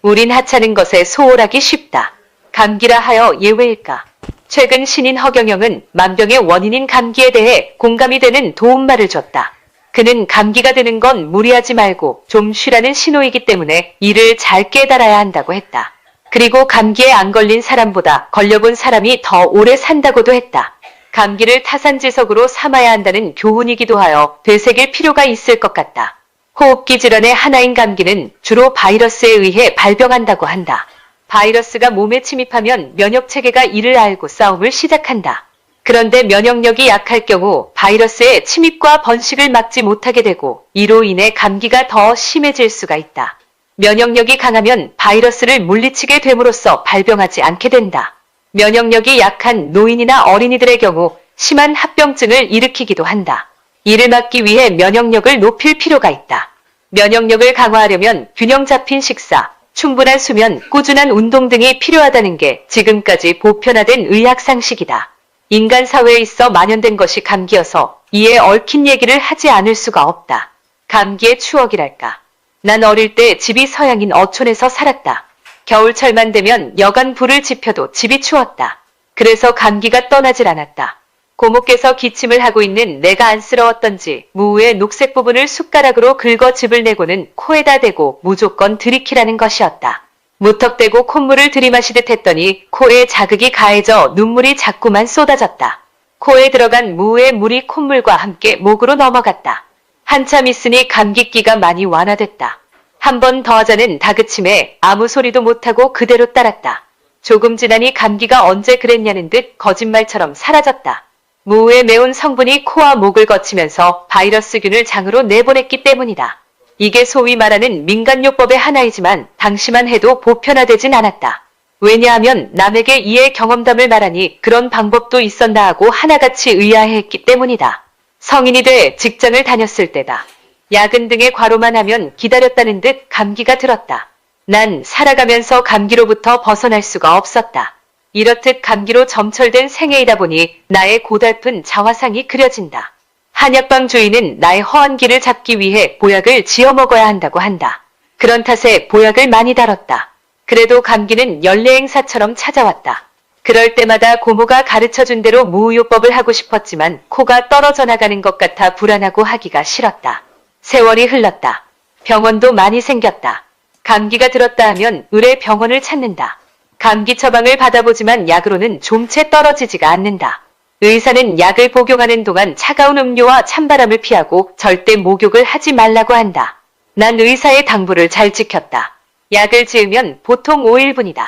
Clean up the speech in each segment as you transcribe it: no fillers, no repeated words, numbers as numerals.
우린 하찮은 것에 소홀하기 쉽다. 감기라 하여 예외일까? 최근 신인 허경영은 만병의 원인인 감기에 대해 공감이 되는 도움말을 줬다. 그는 감기가 드는 건 무리하지 말고 좀 쉬라는 신호이기 때문에 이를 잘 깨달아야 한다고 했다. 그리고 감기에 안 걸린 사람보다 걸려본 사람이 더 오래 산다고도 했다. 감기를 타산지석으로 삼아야 한다는 교훈이기도 하여 되새길 필요가 있을 것 같다. 호흡기 질환의 하나인 감기는 주로 바이러스에 의해 발병한다고 한다. 바이러스가 몸에 침입하면 면역체계가 이를 알고 싸움을 시작한다. 그런데 면역력이 약할 경우 바이러스의 침입과 번식을 막지 못하게 되고 이로 인해 감기가 더 심해질 수가 있다. 면역력이 강하면 바이러스를 물리치게 됨으로써 발병하지 않게 된다. 면역력이 약한 노인이나 어린이들의 경우 심한 합병증을 일으키기도 한다. 이를 막기 위해 면역력을 높일 필요가 있다. 면역력을 강화하려면 균형 잡힌 식사, 충분한 수면, 꾸준한 운동 등이 필요하다는 게 지금까지 보편화된 의학 상식이다. 인간 사회에 있어 만연된 것이 감기여서 이에 얽힌 얘기를 하지 않을 수가 없다. 감기의 추억이랄까. 난 어릴 때 집이 서양인 어촌에서 살았다. 겨울철만 되면 여간 불을 지펴도 집이 추웠다. 그래서 감기가 떠나질 않았다. 고모께서 기침을 하고 있는 내가 안쓰러웠던지 무의 녹색 부분을 숟가락으로 긁어 즙을 내고는 코에다 대고 무조건 들이키라는 것이었다. 무턱대고 콧물을 들이마시듯 했더니 코에 자극이 가해져 눈물이 자꾸만 쏟아졌다. 코에 들어간 무의 물이 콧물과 함께 목으로 넘어갔다. 한참 있으니 감기기가 많이 완화됐다. 한 번 더 하자는 다그침에 아무 소리도 못하고 그대로 따랐다. 조금 지나니 감기가 언제 그랬냐는 듯 거짓말처럼 사라졌다. 무의 매운 성분이 코와 목을 거치면서 바이러스균을 장으로 내보냈기 때문이다. 이게 소위 말하는 민간요법의 하나이지만 당시만 해도 보편화되진 않았다. 왜냐하면 남에게 이의 경험담을 말하니 그런 방법도 있었나 하고 하나같이 의아해했기 때문이다. 성인이 돼 직장을 다녔을 때다. 야근 등의 과로만 하면 기다렸다는 듯 감기가 들었다. 난 살아가면서 감기로부터 벗어날 수가 없었다. 이렇듯 감기로 점철된 생애이다 보니 나의 고달픈 자화상이 그려진다. 한약방 주인은 나의 허한 기를 잡기 위해 보약을 지어 먹어야 한다고 한다. 그런 탓에 보약을 많이 다뤘다. 그래도 감기는 연례행사처럼 찾아왔다. 그럴 때마다 고모가 가르쳐준 대로 무의요법을 하고 싶었지만 코가 떨어져 나가는 것 같아 불안하고 하기가 싫었다. 세월이 흘렀다. 병원도 많이 생겼다. 감기가 들었다 하면 의뢰 병원을 찾는다. 감기 처방을 받아보지만 약으로는 좀채 떨어지지가 않는다. 의사는 약을 복용하는 동안 차가운 음료와 찬바람을 피하고 절대 목욕을 하지 말라고 한다. 난 의사의 당부를 잘 지켰다. 약을 지으면 보통 5일분이다.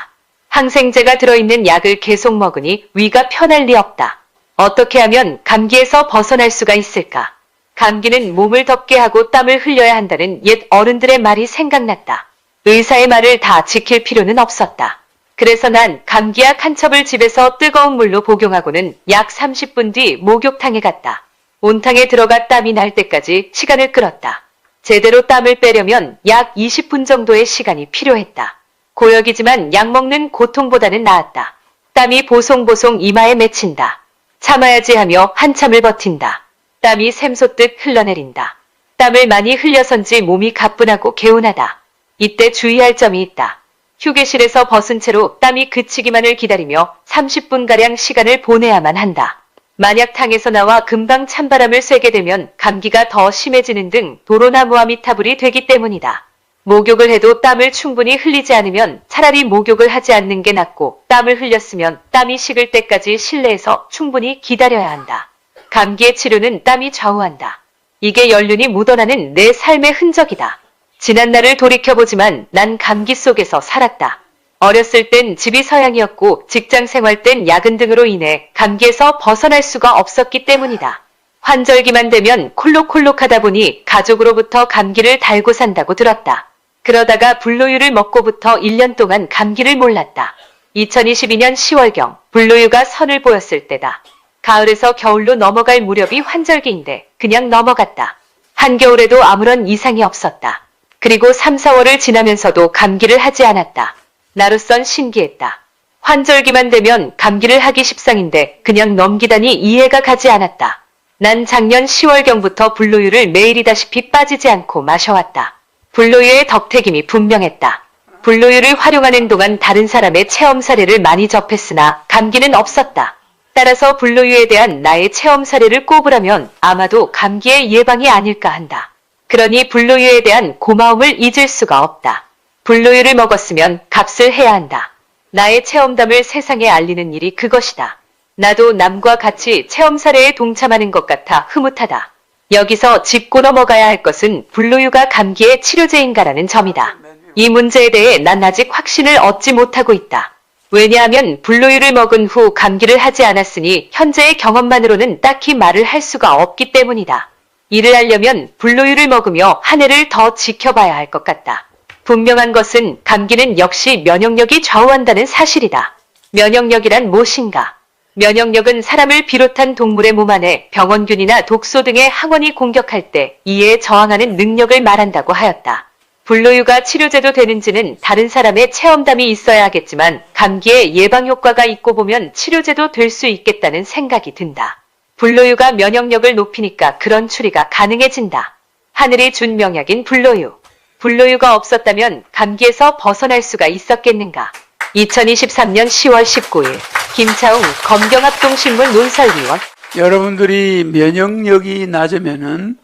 항생제가 들어있는 약을 계속 먹으니 위가 편할 리 없다. 어떻게 하면 감기에서 벗어날 수가 있을까? 감기는 몸을 덥게 하고 땀을 흘려야 한다는 옛 어른들의 말이 생각났다. 의사의 말을 다 지킬 필요는 없었다. 그래서 난 감기약 한 첩을 집에서 뜨거운 물로 복용하고는 약 30분 뒤 목욕탕에 갔다. 온탕에 들어가 땀이 날 때까지 시간을 끌었다. 제대로 땀을 빼려면 약 20분 정도의 시간이 필요했다. 고역이지만 약 먹는 고통보다는 나았다. 땀이 보송보송 이마에 맺힌다. 참아야지 하며 한참을 버틴다. 땀이 샘솟듯 흘러내린다. 땀을 많이 흘려선지 몸이 가뿐하고 개운하다. 이때 주의할 점이 있다. 휴게실에서 벗은 채로 땀이 그치기만을 기다리며 30분가량 시간을 보내야만 한다. 만약 탕에서 나와 금방 찬바람을 쐬게 되면 감기가 더 심해지는 등 도로나 무아미타불이 되기 때문이다. 목욕을 해도 땀을 충분히 흘리지 않으면 차라리 목욕을 하지 않는 게 낫고 땀을 흘렸으면 땀이 식을 때까지 실내에서 충분히 기다려야 한다. 감기의 치료는 땀이 좌우한다. 이게 연륜이 묻어나는 내 삶의 흔적이다. 지난 날을 돌이켜보지만 난 감기 속에서 살았다. 어렸을 땐 집이 서양이었고 직장 생활 땐 야근 등으로 인해 감기에서 벗어날 수가 없었기 때문이다. 환절기만 되면 콜록콜록하다 보니 가족으로부터 감기를 달고 산다고 들었다. 그러다가 불로유를 먹고부터 1년 동안 감기를 몰랐다. 2022년 10월경 불로유가 선을 보였을 때다. 가을에서 겨울로 넘어갈 무렵이 환절기인데 그냥 넘어갔다. 한겨울에도 아무런 이상이 없었다. 그리고 3, 4월을 지나면서도 감기를 하지 않았다. 나로선 신기했다. 환절기만 되면 감기를 하기 십상인데 그냥 넘기다니 이해가 가지 않았다. 난 작년 10월경부터 불로유를 매일이다시피 빠지지 않고 마셔왔다. 불로유의 덕택임이 분명했다. 불로유를 활용하는 동안 다른 사람의 체험 사례를 많이 접했으나 감기는 없었다. 따라서 불로유에 대한 나의 체험 사례를 꼽으라면 아마도 감기의 예방이 아닐까 한다. 그러니 불로유에 대한 고마움을 잊을 수가 없다. 불로유를 먹었으면 값을 해야 한다. 나의 체험담을 세상에 알리는 일이 그것이다. 나도 남과 같이 체험 사례에 동참하는 것 같아 흐뭇하다. 여기서 짚고 넘어가야 할 것은 불로유가 감기의 치료제인가라는 점이다. 이 문제에 대해 난 아직 확신을 얻지 못하고 있다. 왜냐하면 불로유를 먹은 후 감기를 하지 않았으니 현재의 경험만으로는 딱히 말을 할 수가 없기 때문이다. 이를 하려면 불로유를 먹으며 한 해를 더 지켜봐야 할 것 같다. 분명한 것은 감기는 역시 면역력이 좌우한다는 사실이다. 면역력이란 무엇인가? 면역력은 사람을 비롯한 동물의 몸 안에 병원균이나 독소 등의 항원이 공격할 때 이에 저항하는 능력을 말한다고 하였다. 불로유가 치료제도 되는지는 다른 사람의 체험담이 있어야 하겠지만 감기에 예방 효과가 있고 보면 치료제도 될 수 있겠다는 생각이 든다. 불로유가 면역력을 높이니까 그런 추리가 가능해진다. 하늘이 준 명약인 불로유. 불로유가 없었다면 감기에서 벗어날 수가 있었겠는가? 2023년 10월 19일 김차웅 검경합동신문 논설위원. 여러분들이 면역력이 낮으면은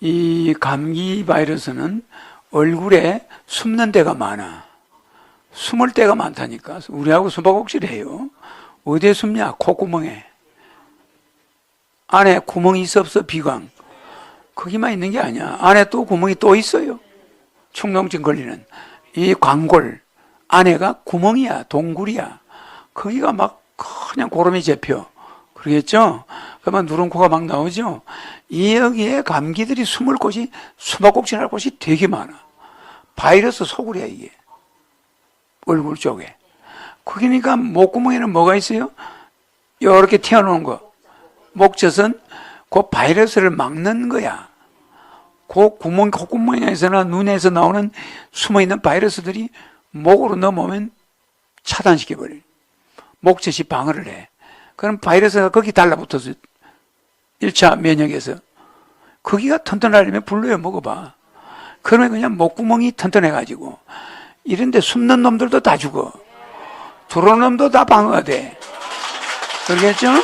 이 감기 바이러스는 얼굴에 숨는 데가 많아. 숨을 데가 많다니까. 우리하고 숨바꼭질해요. 어디에 숨냐? 콧구멍에. 안에 구멍이 있어 없어? 비광. 거기만 있는 게 아니야. 안에 또 구멍이 또 있어요. 충농증 걸리는 이 광골 안에가 구멍이야. 동굴이야. 거기가 막 그냥 고름이 잡혀. 그러겠죠? 그러면 누런 코가 막 나오죠? 여기에 감기들이 숨을 곳이, 숨바꼭질할 곳이 되게 많아. 바이러스 소굴이야, 이게. 얼굴 쪽에. 그러니까 목구멍에는 뭐가 있어요? 이렇게 튀어나오는 거. 목젖은 그 바이러스를 막는 거야. 그 구멍, 콧구멍에서나 눈에서 나오는 숨어있는 바이러스들이 목으로 넘어오면 차단시켜버려요. 목젖이 방어를 해. 그럼 바이러스가 거기 달라붙어서 1차 면역에서 거기가 튼튼하려면 불로유 먹어봐. 그러면 그냥 목구멍이 튼튼해가지고 이런데 숨는 놈들도 다 죽어. 들어오는 놈도 다 방어가 돼. 그러겠죠?